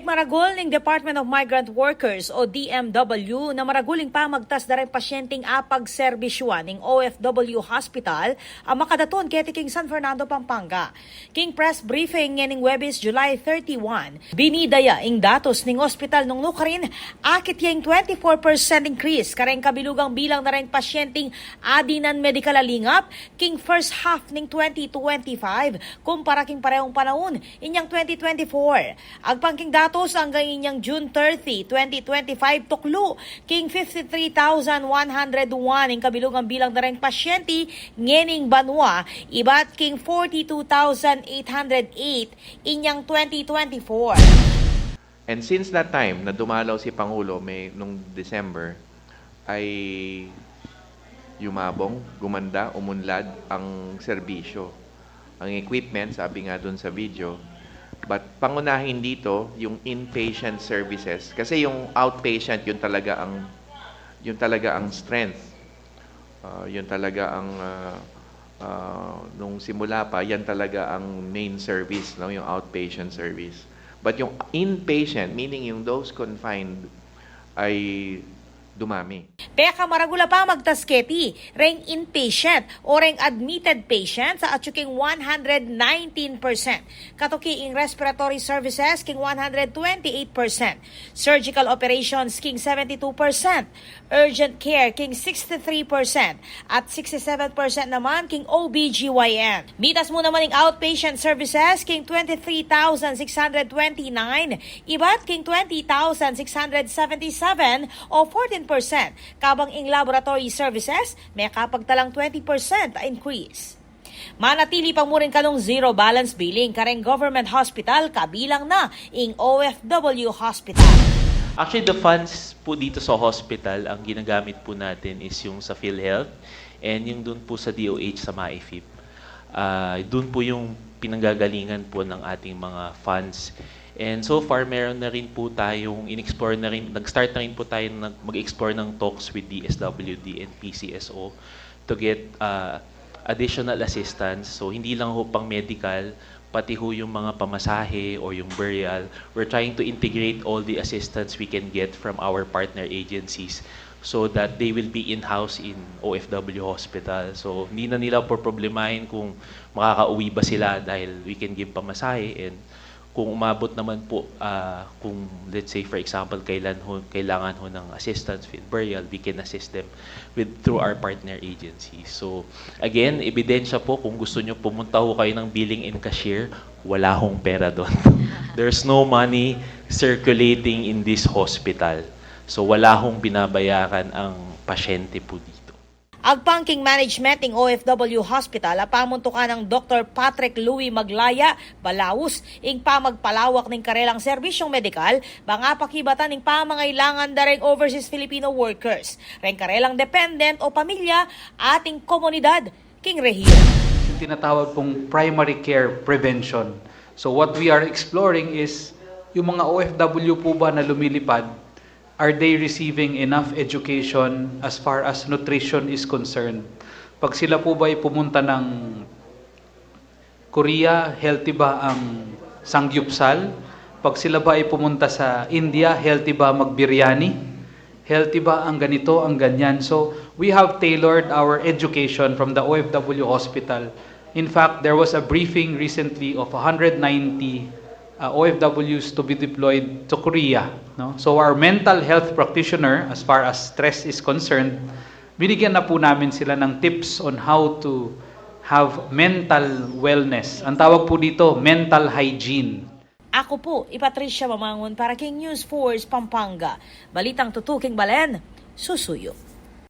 maragol ng Department of Migrant Workers o DMW na maraguling pa magtas dareng pasyenteng apag serbisyuan ng OFW Hospital ang makadaton keti king San Fernando, Pampanga. King press briefing nganing Webis, July 31, binidaya ing datos ning ospital nung lukarin akit yung 24% increase kareng kabilugang bilang na rin pasyenteng adinan medical alingap king first half ning 2025 kumpara king parehong panahon inyang 2024. Agpangking datos hanggang inyang June 30, 2025 tuklo king 53,101 ing kabilugang bilang na rin pasyente ngening banwa ibat king 42,808 inyang 2024. And since that time na dumalaw si Pangulo nung December ay yumabong, gumanda, umunlad ang serbisyo. Ang equipment, sabi nga dun sa video. But pangunahin dito yung inpatient services kasi yung outpatient yun talaga ang strength. Yun talaga ang nung simula pa yan talaga ang main service, no, yung outpatient service. But yung inpatient, meaning yung those confined ay dumami. Peka maragula pa magtasketi, reng inpatient o reng admitted patient sa atsuking 119%. Katuki ing respiratory services king 128%. Surgical operations king 72%. Urgent care king 63%. At 67% naman king OBGYN. Mitas mo naman ing outpatient services king 23,629. Ibat king 20,677 o 14%. Kabang ing laboratory services, may kapagtalang 20% increase. Manatili pang muring kanong zero balance billing kareng government hospital kabilang na ing OFW hospital. Actually, the funds po dito sa hospital, ang ginagamit po natin is yung sa PhilHealth and yung dun po sa DOH sa MAIFIP. Dun po yung pinanggagalingan po ng ating mga funds. And so far, meron na rin po tayong in-explore na rin, nag-start na rin po tayo mag-explore ng talks with DSWD and PCSO to get additional assistance. So hindi lang ho pang medical, pati ho yung mga pamasahe or yung burial. We're trying to integrate all the assistance we can get from our partner agencies so that they will be in-house in OFW hospital. So hindi na nila po problemahin kung makakauwi ba sila dahil we can give pamasahe, and kung umabot naman po, kung let's say for example, kailangan ho ng assistance with burial, we can assist them through our partner agencies. So again, ebidensya po, kung gusto nyo pumunta ho kayo ng billing and cashier, wala hong pera doon. There's no money circulating in this hospital. So wala hong binabayaran ang pasyente po dito. Agpangking management ng OFW Hospital apamuntukan ng Dr. Patrick Louis Maglaya Balawus ing pamagpalawak ng karelang serbisyong medikal banga pakibatan ng pamangailangan dareng overseas Filipino workers, reng karelang dependent o pamilya ating komunidad king rehiyon. Yung tinatawag pong primary care prevention. So what we are exploring is yung mga OFW po ba na lumilipad, are they receiving enough education as far as nutrition is concerned? Pag sila po ba ay pumunta ng Korea, healthy ba ang sangyupsal? Pag sila ba ay pumunta sa India, healthy ba magbiryani? Healthy ba ang ganito, ang ganyan? So we have tailored our education from the OFW hospital. In fact, there was a briefing recently of 190 OFWs to be deployed to Korea. No? So our mental health practitioner, as far as stress is concerned, binigyan na po namin sila ng tips on how to have mental wellness. Ang tawag po dito, mental hygiene. Ako po, Patricia Mamangon para King News Force Pampanga. Balitang tutuking balen, susuyo.